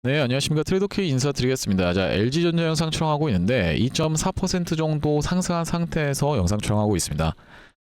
네, 안녕하십니까. 트레이더K 인사드리겠습니다. 자, LG전자 영상 촬영하고 있는데 2.4% 정도 상승한 상태에서 영상 촬영하고 있습니다.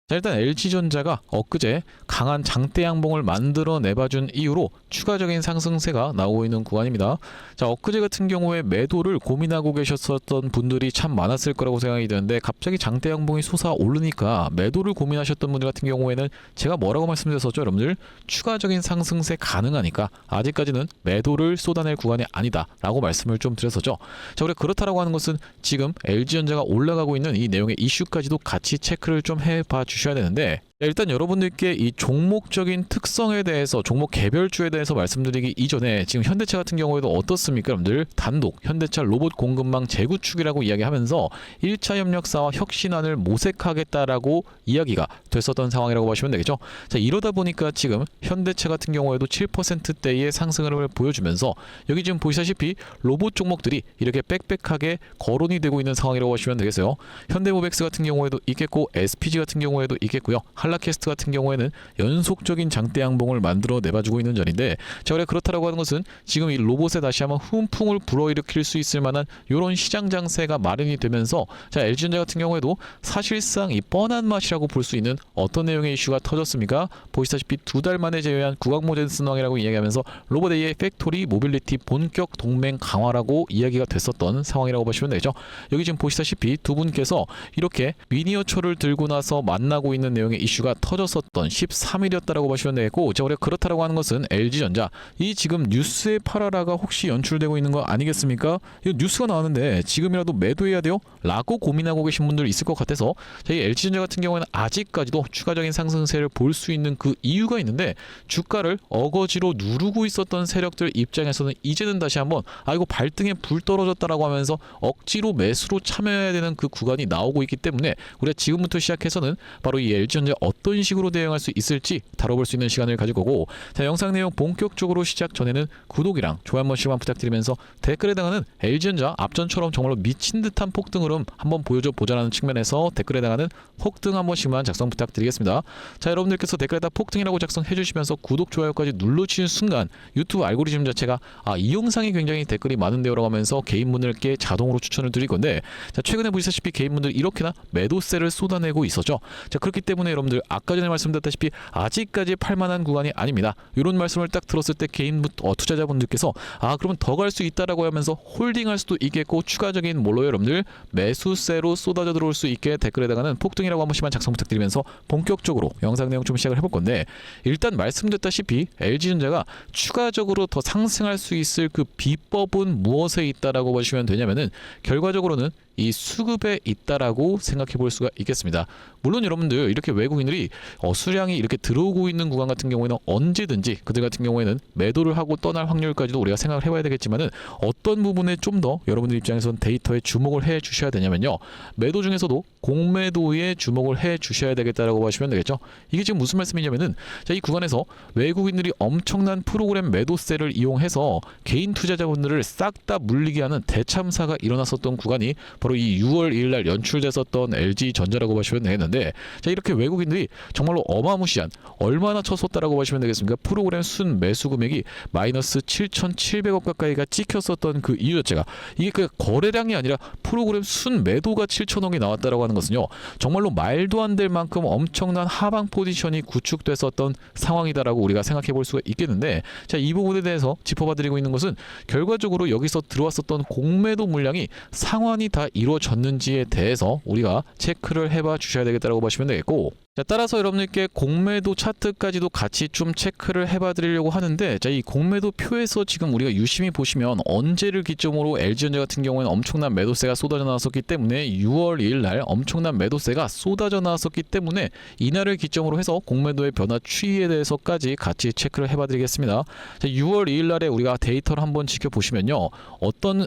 자, 일단 LG전자가 엊그제 강한 장대 양봉을 만들어 내봐준 이후로 추가적인 상승세가 나오고 있는 구간입니다. 자, 엊그제 같은 경우에 매도를 고민하고 계셨었던 분들이 참 많았을 거라고 생각이 드는데 갑자기 장대 양봉이 솟아오르니까 매도를 고민하셨던 분들 같은 경우에는 제가 뭐라고 말씀드렸었죠, 여러분들? 추가적인 상승세 가능하니까 아직까지는 매도를 쏟아낼 구간이 아니다 라고 말씀을 좀 드렸었죠. 자, 우리가 그렇다라고 하는 것은 지금 LG전자가 올라가고 있는 이 내용의 이슈까지도 같이 체크를 좀 해봐 주셔야 되는데, 일단 여러분들께 이 종목적인 특성에 대해서, 종목 개별주에 대해서 말씀드리기 이전에 지금 현대차 같은 경우에도 어떻습니까? 여러분들 단독 현대차 로봇 공급망 재구축이라고 이야기하면서 1차 협력사와 혁신안을 모색하겠다라고 이야기가 됐었던 상황이라고 보시면 되겠죠. 자, 이러다 보니까 지금 현대차 같은 경우에도 7%대의 상승 흐름을 보여주면서 여기 지금 보시다시피 로봇 종목들이 이렇게 빽빽하게 거론이 되고 있는 상황이라고 보시면 되겠어요. 현대모백스 같은 경우에도 있겠고 SPG 같은 경우에도 있겠고요. 한라캐스트 같은 경우에는 연속적인 장대 양봉을 만들어 내봐주고 있는 전인데, 자, 그래 그렇다라고 하는 것은 지금 이 로봇에 다시 한번 훈풍을 불어일으킬 수 있을 만한 이런 시장 장세가 마련이 되면서, 자, LG전자 같은 경우에도 사실상 이 뻔한 맛이라고 볼 수 있는 어떤 내용의 이슈가 터졌습니까? 보시다시피 두 달 만에 제외한 구강모델 순항이라고 이야기하면서 로봇 A의 팩토리 모빌리티 본격 동맹 강화라고 이야기가 됐었던 상황이라고 보시면 되죠. 여기 지금 보시다시피 두 분께서 이렇게 미니어처를 들고 나서 만나고 있는 내용의 이슈가 터졌었던 13일이었다라고 보시면 되겠고, 자, 우리가 그렇다라고 하는 것은 LG전자 이 지금 뉴스의 파라라가 혹시 연출되고 있는 거 아니겠습니까? 이 뉴스가 나왔는데 지금이라도 매도해야 돼요? 라고 고민하고 계신 분들 있을 것 같아서, 자, 이 LG전자 같은 경우에는 아직까지도 추가적인 상승세를 볼 수 있는 그 이유가 있는데, 주가를 어거지로 누르고 있었던 세력들 입장에서는 이제는 다시 한번 이거 발등에 불 떨어졌다라고 하면서 억지로 매수로 참여해야 되는 그 구간이 나오고 있기 때문에 우리가 지금부터 시작해서는 바로 이 LG전자 어떤 식으로 대응할 수 있을지 다뤄볼 수 있는 시간을 가질 거고, 자, 영상 내용 본격적으로 시작 전에는 구독이랑 좋아요 한 번씩만 부탁드리면서 댓글에 해당하는 LG전자 앞전처럼 정말로 미친 듯한 폭등 흐름 한번 보여줘 보자라는 측면에서 댓글에 해당하는 폭등 한 번씩만 작성 부탁드리겠습니다. 자, 여러분들께서 댓글에다 폭등이라고 작성해 주시면서 구독 좋아요까지 눌러주시는 순간 유튜브 알고리즘 자체가 이 영상이 굉장히 댓글이 많은데요 라고 하면서 개인분들께 자동으로 추천을 드릴 건데, 자, 최근에 보시다시피 개인분들 이렇게나 매도세를 쏟아내고 있었죠. 자, 그렇기 때문에 여러분들 아까 전에 말씀드렸다시피 아직까지 팔만한 구간이 아닙니다. 이런 말씀을 딱 들었을 때 개인 투자자분들께서 그러면 더 갈 수 있다라고 하면서 홀딩할 수도 있겠고, 추가적인 뭘로 여러분들 매수세로 쏟아져 들어올 수 있게 댓글에 해당하는 폭등이라고 한 번씩만 작성 부탁드리면서 본격적으로 영상 내용 좀 시작을 해볼 건데, 일단 말씀드렸다시피 LG전자가 추가적으로 더 상승할 수 있을 그 비법은 무엇에 있다라고 보시면 되냐면은 결과적으로는 이 수급에 있다라고 생각해 볼 수가 있겠습니다. 물론 여러분들 이렇게 외국인들이 수량이 이렇게 들어오고 있는 구간 같은 경우에는 언제든지 그들 같은 경우에는 매도를 하고 떠날 확률까지도 우리가 생각을 해봐야 되겠지만은, 어떤 부분에 좀 더 여러분들 입장에서는 데이터에 주목을 해 주셔야 되냐면요, 매도 중에서도 공매도에 주목을 해 주셔야 되겠다라고 보시면 되겠죠. 이게 지금 무슨 말씀이냐면은, 자, 이 구간에서 외국인들이 엄청난 프로그램 매도세를 이용해서 개인 투자자분들을 싹 다 물리게 하는 대참사가 일어났었던 구간이 바로 이 6월 2일 날 연출됐었던 LG전자라고 보시면 되겠는데, 자, 이렇게 외국인들이 정말로 어마무시한, 얼마나 쳤었다라고 보시면 되겠습니까? 프로그램 순 매수 금액이 마이너스 7,700억 가까이가 찍혔었던 그 이유 자체가, 이게 그 거래량이 아니라 프로그램 순 매도가 7천억이 나왔다라고 하는 것은요, 정말로 말도 안 될 만큼 엄청난 하방 포지션이 구축됐었던 상황이다라고 우리가 생각해 볼 수가 있겠는데, 자, 이 부분에 대해서 짚어봐 드리고 있는 것은 결과적으로 여기서 들어왔었던 공매도 물량이 상환이 다 이루어졌는지에 대해서 우리가 체크를 해봐 주셔야 되겠다고 보시면 되겠고, 자, 따라서 여러분들께 공매도 차트까지도 같이 좀 체크를 해봐 드리려고 하는데, 자, 이 공매도 표에서 지금 우리가 유심히 보시면 언제를 기점으로 LG전자 같은 경우에는 엄청난 매도세가 쏟아져 나왔었기 때문에 6월 2일 날 엄청난 매도세가 쏟아져 나왔었기 때문에 이날을 기점으로 해서 공매도의 변화 추이에 대해서까지 같이 체크를 해봐 드리겠습니다. 자, 6월 2일 날에 우리가 데이터를 한번 지켜보시면요, 어떤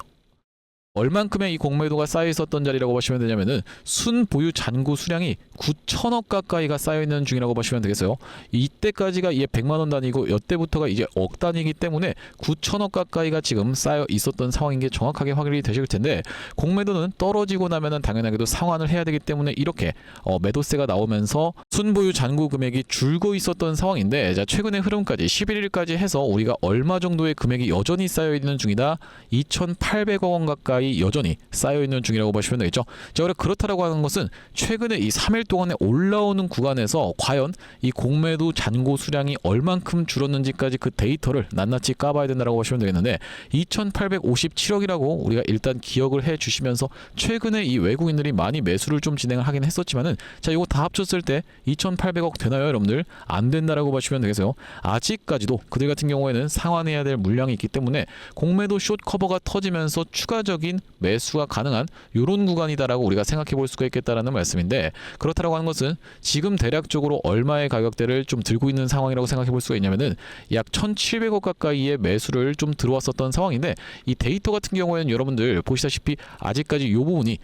얼만큼의 이 공매도가 쌓여 있었던 자리라고 보시면 되냐면은 순보유 잔고 수량이 9천억 가까이가 쌓여 있는 중이라고 보시면 되겠어요. 이때까지가 이게 100만 원 단위고 이때부터가 이제 억 단위이기 때문에 9천억 가까이가 지금 쌓여 있었던 상황인 게 정확하게 확인이 되실 텐데, 공매도는 떨어지고 나면은 당연하게도 상환을 해야 되기 때문에 이렇게 매도세가 나오면서 순보유 잔고 금액이 줄고 있었던 상황인데, 자 최근의 흐름까지 11일까지 해서 우리가 얼마 정도의 금액이 여전히 쌓여 있는 중이다. 2,800억 원 가까이 여전히 쌓여 있는 중이라고 보시면 되겠죠. 자, 그렇다라고 하는 것은 최근에 이 3일 동안에 올라오는 구간에서 과연 이 공매도 잔고 수량이 얼만큼 줄었는지까지 그 데이터를 낱낱이 까봐야 된다고 보시면 되겠는데, 2,857억이라고 우리가 일단 기억을 해 주시면서 최근에 이 외국인들이 많이 매수를 좀 진행을 하긴 했었지만은, 자 이거 다 합쳤을 때 2,800억 되나요 여러분들? 안 된다라고 보시면 되겠어요. 아직까지도 그들 같은 경우에는 상환해야 될 물량이 있기 때문에 공매도 숏 커버가 터지면서 추가적인 매수가 가능한 이런 구간이다라고 우리가 생각해 볼 수가 있겠다라는 말씀인데, 그렇다라고 하는 것은 지금 대략적으로 얼마의 가격대를 좀 들고 있는 상황이라고 생각해 볼 수가 있냐면은 약 1,700억 가까이의 매수를 좀 들어왔었던 상황인데, 이 데이터 같은 경우에는 여러분들 보시다시피 아직까지 이 부분이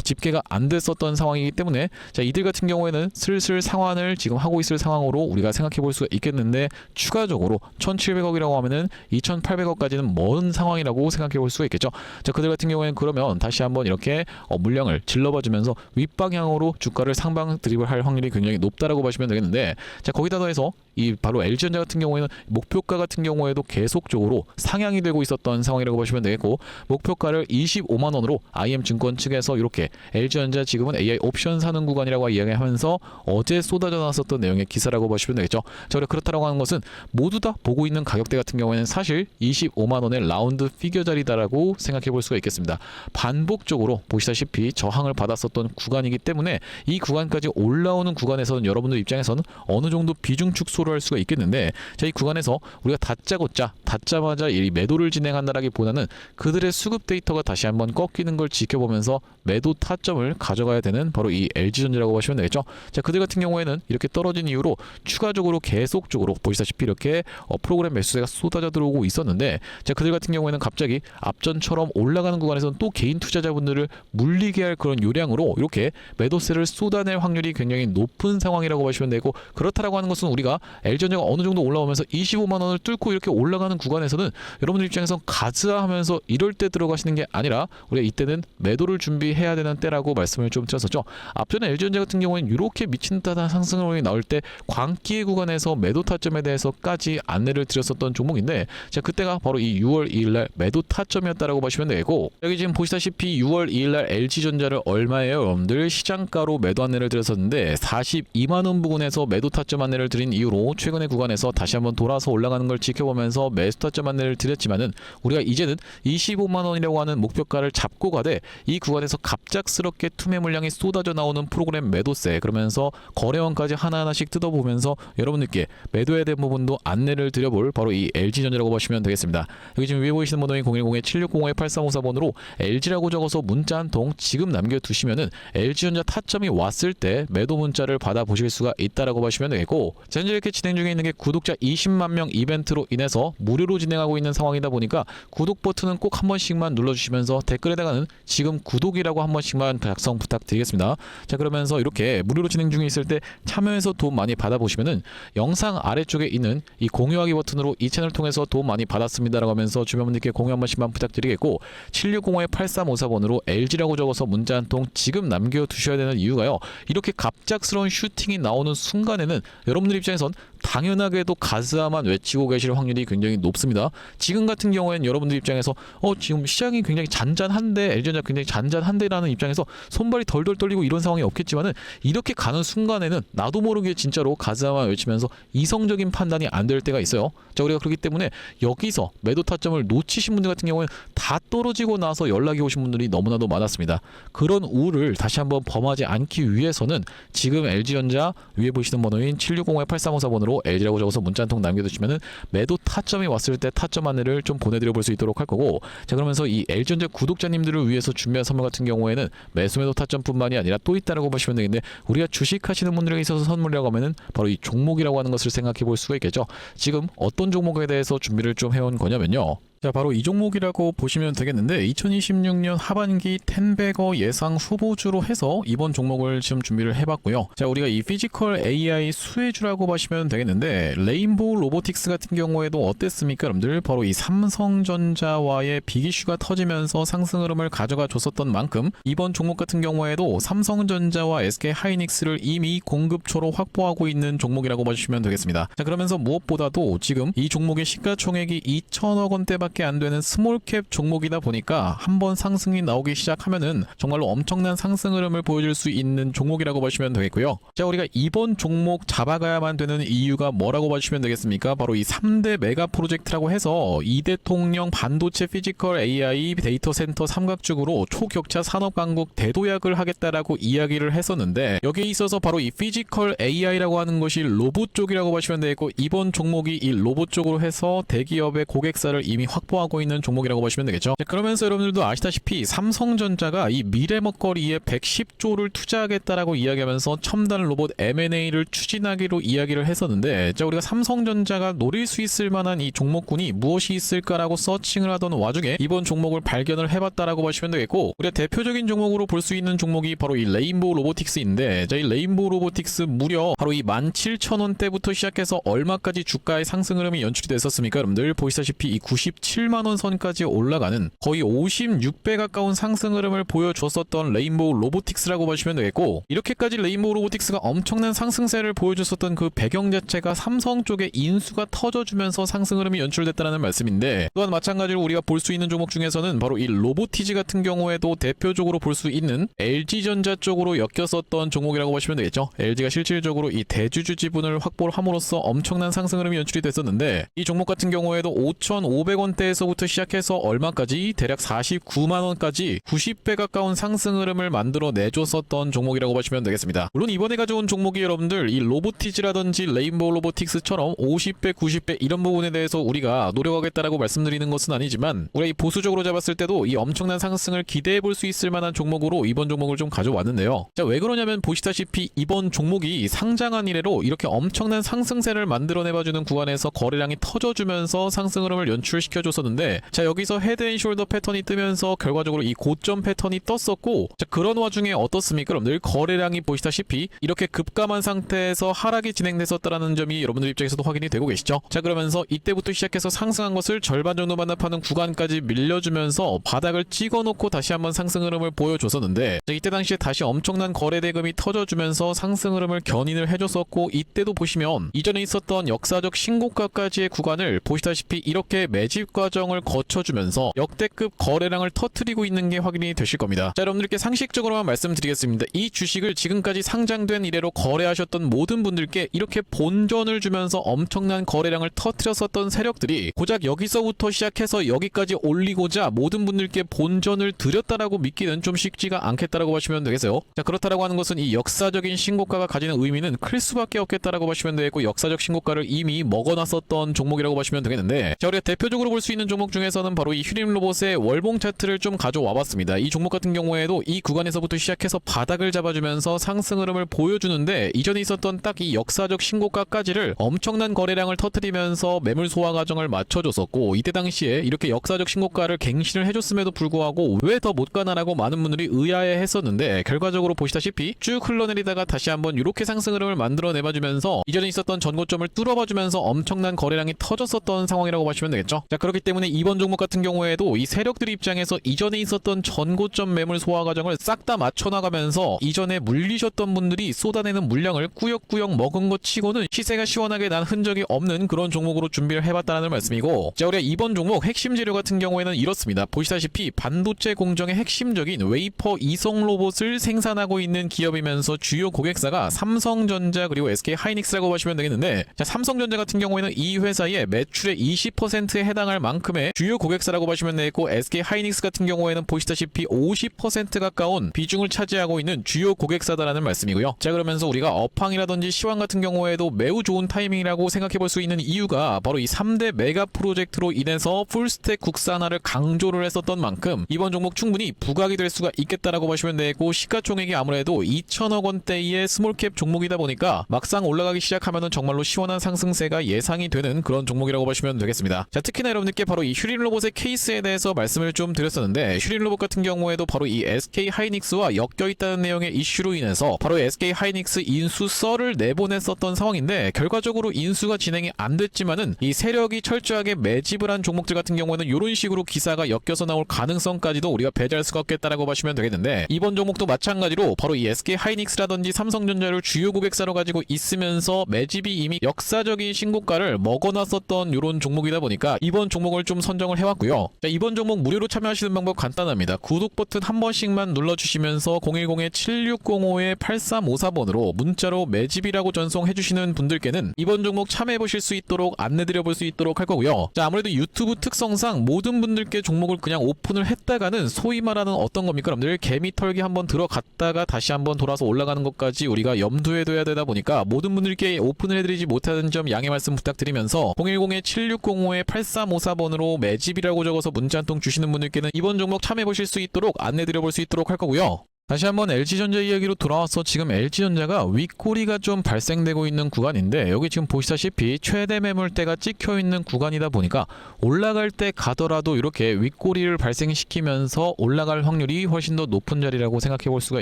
집계가 안 됐었던 상황이기 때문에, 자 이들 같은 경우에는 슬슬 상환을 지금 하고 있을 상황으로 우리가 생각해 볼 수가 있겠는데, 추가적으로 1,700억이라고 하면은 2,800억까지는 먼 상황이라고 생각해 볼 수가 있겠죠. 자 그들 같은 경우에는 그러면 다시 한번 이렇게 물량을 질러봐 주면서 윗방향으로 주가를 상방 드립을 할 확률이 굉장히 높다라고 보시면 되겠는데, 자 거기다 더해서 이 바로 LG전자 같은 경우에는 목표가 같은 경우에도 계속적으로 상향이 되고 있었던 상황이라고 보시면 되겠고, 목표가를 25만 원으로 IM증권 측에서 이렇게 LG전자 지금은 AI 옵션 사는 구간이라고 이야기하면서 어제 쏟아져 나왔었던 내용의 기사라고 보시면 되겠죠. 자, 그렇다라고 하는 것은 모두 다 보고 있는 가격대 같은 경우에는 사실 25만 원의 라운드 피겨 자리다라고 생각해 볼 수가 있겠습니다. 반복적으로 보시다시피 저항을 받았었던 구간이기 때문에 이 구간까지 올라오는 구간에서는 여러분들 입장에서는 어느 정도 비중 축소를 할 수가 있겠는데, 자 이 구간에서 우리가 다짜고짜 닫자마자 이 매도를 진행한다라기보다는 그들의 수급 데이터가 다시 한번 꺾이는 걸 지켜보면서 매도 타점을 가져가야 되는 바로 이 LG전자라고 보시면 되겠죠. 자 그들 같은 경우에는 이렇게 떨어진 이후로 추가적으로 계속적으로 보시다시피 이렇게 프로그램 매수세가 쏟아져 들어오고 있었는데, 자 그들 같은 경우에는 갑자기 앞전처럼 올라가는 구간에서는 또 개인 투자자분들을 물리게 할 그런 요량으로 이렇게 매도세를 쏟아낼 확률이 굉장히 높은 상황이라고 보시면 되고, 그렇다라고 하는 것은 우리가 LG전자가 어느 정도 올라오면서 25만 원을 뚫고 이렇게 올라가는 구간에서는 여러분들 입장에서 가즈하면서 이럴 때 들어가시는 게 아니라 우리가 이때는 매도를 준비해야 되는 때라고 말씀을 좀 드렸었죠. 앞전에 LG전자 같은 경우에는 이렇게 미친 듯한 상승을 나올 때 광기의 구간에서 매도 타점에 대해서까지 안내를 드렸었던 종목인데, 자 그때가 바로 이 6월 2일날 매도 타점이었다라고 보시면 되고, 여기 지금 보시다시피 6월 2일날 LG전자를 얼마예요 여러분들? 시장가로 매도 안내를 드렸었는데 42만 원 부근에서 매도 타점 안내를 드린 이후로 최근의 구간에서 다시 한번 돌아서 올라가는 걸 지켜보면서 매수 타점 안내를 드렸지만은, 우리가 이제는 25만 원이라고 하는 목표가를 잡고 가되 이 구간에서 갑작스럽게 투매 물량이 쏟아져 나오는 프로그램 매도세, 그러면서 거래원까지 하나하나씩 뜯어보면서 여러분들께 매도해야 될 부분도 안내를 드려볼 바로 이 LG전자라고 보시면 되겠습니다. 여기 지금 위에 보이시는 번호인 010-7605-8354번으로 LG라고 적어서 문자 한 통 지금 남겨두시면은 LG전자 타점이 왔을 때 매도 문자를 받아보실 수가 있다라고 보시면 되겠고, 자, 현재 이렇게 진행 중에 있는 게 구독자 20만 명 이벤트로 인해서 무료로 진행하고 있는 상황이다 보니까 구독 버튼은 꼭 한 번씩만 눌러주시면서 댓글에다가는 지금 구독이라고 한 번씩만 작성 부탁드리겠습니다. 자 그러면서 이렇게 무료로 진행 중에 있을 때 참여해서 도움 많이 받아보시면은 영상 아래쪽에 있는 이 공유하기 버튼으로 이 채널 통해서 도움 많이 받았습니다라고 하면서 주변 분들께 공유 한 번씩만 부탁드리겠고, 7605-8354번으로 LG라고 적어서 문자 한 통 지금 남겨두셔야 되는 이유가요, 이렇게 갑작스러운 슈팅이 나오는 순간에는 여러분들 입장에선 당연하게도 가즈아만 외치고 계실 확률이 굉장히 높습니다. 지금 같은 경우에는 여러분들 입장에서 지금 시장이 굉장히 잔잔한데, LG전자 굉장히 잔잔한데라는 입장에서 손발이 덜덜 떨리고 이런 상황이 없겠지만은, 이렇게 가는 순간에는 나도 모르게 진짜로 가즈아만 외치면서 이성적인 판단이 안 될 때가 있어요. 자 우리가 그렇기 때문에 여기서 매도 타점을 놓치신 분들 같은 경우에는 다 떨어지고 나서 연락이 오신 분들이 너무나도 많았습니다. 그런 우를 다시 한번 범하지 않기 위해서는 지금 LG전자 위에 보시는 번호인 7605-8354번으로 LG라고 적어서 문자 한 통 남겨두시면은 매도 타점이 왔을 때 타점 안내를 좀 보내드려 볼 수 있도록 할 거고, 자 그러면서 이 LG전자 구독자님들을 위해서 준비한 선물 같은 경우에는 매수 매도 타점뿐만이 아니라 또 있다라고 보시면 되겠는데, 우리가 주식하시는 분들에게 있어서 선물이라고 하면은 바로 이 종목이라고 하는 것을 생각해 볼 수가 있겠죠. 지금 어떤 종목에 대해서 준비를 좀 해온 거냐면요, 자, 바로 이 종목이라고 보시면 되겠는데 2026년 하반기 텐베거 예상 후보주로 해서 이번 종목을 지금 준비를 해봤고요. 자, 우리가 이 피지컬 AI 수혜주라고 보시면 되겠는데 레인보우 로보틱스 같은 경우에도 어땠습니까, 여러분들? 바로 이 삼성전자와의 빅이슈가 터지면서 상승 흐름을 가져가 줬었던 만큼 이번 종목 같은 경우에도 삼성전자와 SK하이닉스를 이미 공급초로 확보하고 있는 종목이라고 보시면 되겠습니다. 자, 그러면서 무엇보다도 지금 이 종목의 시가총액이 2천억 원대밖에 안 되는 스몰캡 종목이다 보니까 한번 상승이 나오기 시작하면은 정말로 엄청난 상승 흐름을 보여줄 수 있는 종목이라고 보시면 되겠고요. 자, 우리가 이번 종목 잡아가야만 되는 이유가 뭐라고 보시면 되겠습니까? 바로 이 3대 메가 프로젝트라고 해서 이대통령 반도체 피지컬 AI 데이터 센터 삼각죽으로 초격차 산업 강국 대도약을 하겠다라고 이야기를 했었는데 여기에 있어서 바로 이 피지컬 AI라고 하는 것이 로봇 쪽이라고 보시면 되겠고 이번 종목이 이 로봇 쪽으로 해서 대기업의 고객사를 이미 확보하고 있는 종목이라고 보시면 되겠죠. 자, 그러면서 여러분들도 아시다시피 삼성전자가 이 미래 먹거리에 110조를 투자하겠다라고 이야기하면서 첨단 로봇 M&A를 추진하기로 이야기를 했었는데 자, 우리가 삼성전자가 노릴 수 있을 만한 이 종목군이 무엇이 있을까라고 서칭을 하던 와중에 이번 종목을 발견을 해봤다라고 보시면 되겠고 우리가 대표적인 종목으로 볼 수 있는 종목이 바로 이 레인보우 로보틱스인데 자, 이 레인보우 로보틱스 무려 바로 이 17,000원대부터 시작해서 얼마까지 주가의 상승 흐름이 연출이 됐었습니까? 여러분들 보시다시피 이 97만원 선까지 올라가는 거의 56배 가까운 상승 흐름을 보여줬었던 레인보우 로보틱스라고 보시면 되겠고 이렇게까지 레인보우 로보틱스가 엄청난 상승세를 보여줬었던 그 배경 자체가 삼성 쪽에 인수가 터져주면서 상승 흐름이 연출됐다는 말씀인데 또한 마찬가지로 우리가 볼 수 있는 종목 중에서는 바로 이 로보티지 같은 경우에도 대표적으로 볼 수 있는 LG전자 쪽으로 엮였었던 종목이라고 보시면 되겠죠. LG가 실질적으로 이 대주주 지분을 확보를 함으로써 엄청난 상승 흐름이 연출이 됐었는데 이 종목 같은 경우에도 5,500원대에서부터 시작해서 얼마까지 대략 49만원까지 90배 가까운 상승 흐름을 만들어 내줬었던 종목이라고 보시면 되겠습니다. 물론 이번에 가져온 종목이 여러분들 이 로보티지라든지 레인보우 로보틱스처럼 50배 90배 이런 부분에 대해서 우리가 노력하겠다라고 말씀드리는 것은 아니지만 우리가 이 보수적으로 잡았을 때도 이 엄청난 상승을 기대해 볼 수 있을 만한 종목으로 이번 종목을 좀 가져왔는데요. 자, 왜 그러냐면 보시다시피 이번 종목이 상장한 이래로 이렇게 엄청난 상승세를 만들어내봐주는 구간에서 거래량이 터져주면서 상승 흐름을 연출시켜줬었는데 자, 여기서 헤드앤숄더 패턴이 뜨면서 결과적으로 이 고점 패턴이 떴었고 자, 그런 와중에 어떻습니까? 여러분들 거래량이 보시다시피 이렇게 급감한 상태에서 하락이 진행됐었다는 점이 여러분들 입장에서도 확인이 되고 계시죠? 자, 그러면서 이때부터 시작해서 상승한 것을 절반 정도 반납하는 구간까지 밀려주면서 바닥을 찍어놓고 다시 한번 상승 흐름을 보여줬었는데 자, 이때 당시에 다시 엄청난 거래 대금이 터져주면서 상승 흐름을 견인을 해줬었고 이때도 보시면 이전에 있었던 역사적 신고가까지의 구간을 보시다시피 이렇게 매집 과정을 거쳐주면서 역대급 거래량을 터뜨리고 있는 게 확인이 되실 겁니다. 자, 여러분들께 상식적으로만 말씀드리겠습니다. 이 주식을 지금까지 상장된 이래로 거래하셨던 모든 분들께 이렇게 본전을 주면서 엄청난 거래량을 터뜨렸었던 세력들이 고작 여기서부터 시작해서 여기까지 올리고자 모든 분들께 본전을 드렸다라고 믿기는 좀 쉽지가 않겠다라고 보시면 되겠어요. 자, 그렇다라고 하는 것은 이 역사적인 신고가가 가지는 의미는 클 수밖에 없겠다라고 보시면 되겠고 역사적 신고가를 이미 먹어놨었던 종목이라고 보시면 되겠는데 자, 우리가 대표적으로 볼 수 있는 종목 중에서는 바로 이 휴림 로봇의 월봉 차트를 좀 가져와 봤습니다. 이 종목 같은 경우에도 이 구간에서부터 시작해서 바닥을 잡아주면서 상승 흐름을 보여주는데 이전에 있었던 딱 이 역사적 신고가까지를 엄청난 거래량을 터뜨리면서 매물 소화 과정을 맞춰줬었고 이때 당시에 이렇게 역사적 신고가를 갱신을 해줬음에도 불구하고 왜 더 못 가나라고 많은 분들이 의아해 했었는데 결과적으로 보시다시피 쭉 흘러내리다가 다시 한번 이렇게 상승 흐름을 만들어내봐주면서 이전에 있었던 전고점을 뚫어봐주면서 엄청난 거래량이 터졌었던 상황이라고 보시면 되겠죠. 자, 그렇기 때문에 이번 종목 같은 경우에도 이 세력들 입장에서 이전에 있었던 전고점 매물 소화 과정을 싹 다 맞춰나가면서 이전에 물리셨던 분들이 쏟아내는 물량을 꾸역꾸역 먹은 것 치고는 시세가 시원하게 난 흔적이 없는 그런 종목으로 준비를 해봤다는 말씀이고 자, 우리가 이번 종목 핵심 재료 같은 경우에는 이렇습니다. 보시다시피 반도체 공정의 핵심적인 웨이퍼 이송 로봇을 생산하고 있는 기업이면서 주요 고객사가 삼성전자 그리고 SK하이닉스라고 보시면 되겠는데 자, 삼성전자 같은 경우에는 이 회사의 매출의 20%에 해당할 만큼의 주요 고객사라고 보시면 되겠고 SK하이닉스 같은 경우에는 보시다시피 50% 가까운 비중을 차지하고 있는 주요 고객사다라는 말씀이고요. 자, 그러면서 우리가 업황이라든지 시황 같은 경우에도 매우 좋은 타이밍이라고 생각해 볼 수 있는 이유가 바로 이 3대 메가 프로젝트로 인해서 풀스택 국산화를 강조를 했었던 만큼 이번 종목 충분히 부각이 될 수가 있겠다라고 보시면 되고 시가총액이 아무래도 2천억 원대의 스몰캡 종목이다 보니까 막상 올라가기 시작하면은 정말로 시원한 상승세가 예상이 되는 그런 종목이라고 보시면 되겠습니다. 자, 특히나 여러분들 여러분들께 바로 이 휴린로봇의 케이스에 대해서 말씀을 좀 드렸었는데, 휴린로봇 같은 경우에도 바로 이 SK 하이닉스와 엮여 있다는 내용의 이슈로 인해서 바로 SK 하이닉스 인수 썰을 내보냈었던 상황인데, 결과적으로 인수가 진행이 안 됐지만은 이 세력이 철저하게 매집을 한 종목들 같은 경우에는 이런 식으로 기사가 엮여서 나올 가능성까지도 우리가 배제할 수가 없겠다라고 보시면 되겠는데, 이번 종목도 마찬가지로 바로 이 SK 하이닉스라든지 삼성전자를 주요 고객사로 가지고 있으면서 매집이 이미 역사적인 신고가를 먹어놨었던 이런 종목이다 보니까 이번 종목을 좀 선정을 해왔고요. 자, 이번 종목 무료로 참여하시는 방법 간단합니다. 구독 버튼 한 번씩만 눌러주시면서 010-7605-8354번으로 문자로 매집이라고 전송해주시는 분들께는 이번 종목 참여해보실 수 있도록 안내드려볼 수 있도록 할 거고요. 자, 아무래도 유튜브 특성상 모든 분들께 종목을 그냥 오픈을 했다가는 소위 말하는 어떤 겁니까? 여러분들 개미 털기 한번 들어갔다가 다시 한번 돌아서 올라가는 것까지 우리가 염두에 둬야 되다 보니까 모든 분들께 오픈을 해드리지 못하는 점 양해 말씀 부탁드리면서 010-7605-8354번으로 매집이라고 적어서 문자 한 통 주시는 분들께는 이번 종목 참여해보실 수 있도록 안내드려볼 수 있도록 할 거고요. 다시 한번 LG전자 이야기로 돌아와서 지금 LG전자가 윗꼬리가 좀 발생되고 있는 구간인데, 여기 지금 보시다시피 최대 매물대가 찍혀있는 구간이다 보니까 올라갈 때 가더라도 이렇게 윗꼬리를 발생시키면서 올라갈 확률이 훨씬 더 높은 자리라고 생각해 볼 수가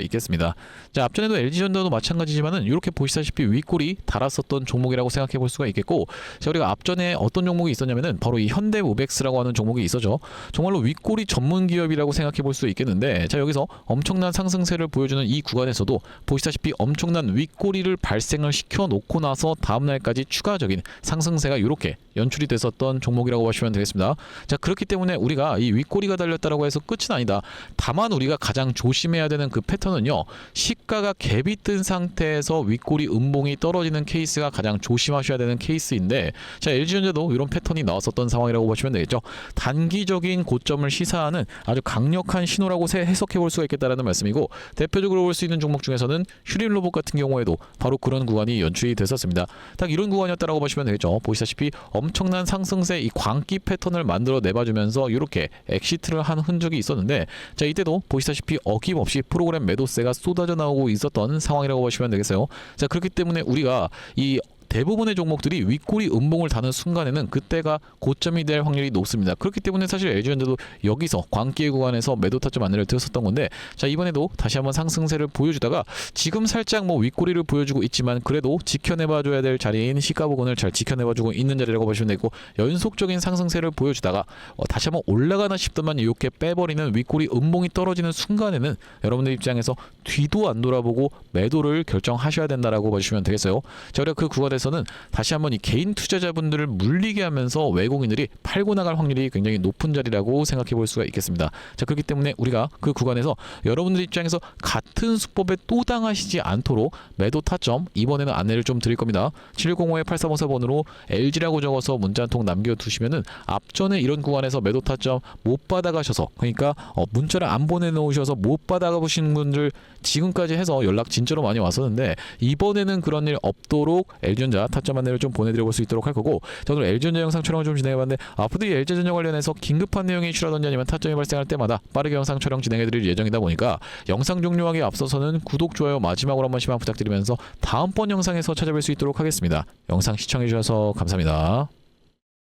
있겠습니다. 자, 앞전에도 LG전자도 마찬가지지만은 이렇게 보시다시피 윗꼬리 달았었던 종목이라고 생각해 볼 수가 있겠고, 자, 우리가 앞전에 어떤 종목이 있었냐면은 바로 이 현대모백스라고 하는 종목이 있었죠. 정말로 윗꼬리 전문 기업이라고 생각해 볼 수 있겠는데, 자, 여기서 엄청난 상승세를 보여주는 이 구간에서도 보시다시피 엄청난 윗꼬리를 발생을 시켜 놓고 나서 다음날까지 추가적인 상승세가 이렇게 연출이 됐었던 종목이라고 보시면 되겠습니다. 자, 그렇기 때문에 우리가 이 윗꼬리가 달렸다라고 해서 끝은 아니다. 다만 우리가 가장 조심해야 되는 그 패턴은요, 시가가 갭이 뜬 상태에서 윗꼬리 음봉이 떨어지는 케이스가 가장 조심하셔야 되는 케이스인데, 자, LG전자도 이런 패턴이 나왔었던 상황이라고 보시면 되겠죠. 단기적인 고점을 시사하는 아주 강력한 신호라고 해석해 볼 수가 있겠다라는 말씀이고, 대표적으로 볼 수 있는 종목 중에서는 휴린로봇 같은 경우에도 바로 그런 구간이 연출이 됐었습니다. 딱 이런 구간이었다라고 보시면 되겠죠. 보시다시피 엄청난 상승세 이 광기 패턴을 만들어 내봐주면서 이렇게 엑시트를 한 흔적이 있었는데, 자, 이때도 보시다시피 어김없이 프로그램 매도세가 쏟아져 나오고 있었던 상황이라고 보시면 되겠어요. 자, 그렇기 때문에 우리가 이 대부분의 종목들이 윗꼬리 음봉을 다는 순간에는 그때가 고점이 될 확률이 높습니다. 그렇기 때문에 사실 LG전자도 여기서 광기의 구간에서 매도 타점 안내를 드렸었던 건데, 자, 이번에도 다시 한번 상승세를 보여주다가 지금 살짝 뭐 윗꼬리를 보여주고 있지만 그래도 지켜내봐줘야 될 자리인 시가 부근을 잘 지켜내봐주고 있는 자리라고 보시면 되고, 연속적인 상승세를 보여주다가 다시 한번 올라가나 싶더만 이렇게 빼버리는 윗꼬리 음봉이 떨어지는 순간에는 여러분들 입장에서 뒤도 안 돌아보고 매도를 결정하셔야 된다라고 보시면 되겠어요. 자, 우리가 그 구간에서는 다시 한번 이 개인 투자자분들을 물리게 하면서 외국인들이 팔고 나갈 확률이 굉장히 높은 자리라고 생각해 볼 수가 있겠습니다. 자, 그렇기 때문에 우리가 그 구간에서 여러분들 입장에서 같은 수법에 또 당하시지 않도록 매도 타점 이번에는 안내를 좀 드릴 겁니다. 7605-8354번으로 LG라고 적어서 문자 한 통 남겨두시면은 앞전에 이런 구간에서 매도 타점 못 받아가셔서, 그러니까 문자를 안 보내놓으셔서 못 받아보신 분들 지금까지 해서 연락 진짜로 많이 왔었는데, 이번에는 그런 일 없도록 LG전자 타점 안내를 좀 보내드려 볼 수 있도록 할 거고, 자, 오늘 LG전자 영상 촬영을 좀 진행해봤는데, 앞으로도 이 LG전자 관련해서 긴급한 내용이 이슈라든지 아니면 타점이 발생할 때마다 빠르게 영상 촬영 진행해드릴 예정이다 보니까 영상 종료하기에 앞서서는 구독, 좋아요 마지막으로 한 번씩만 부탁드리면서 다음번 영상에서 찾아뵐 수 있도록 하겠습니다. 영상 시청해주셔서 감사합니다.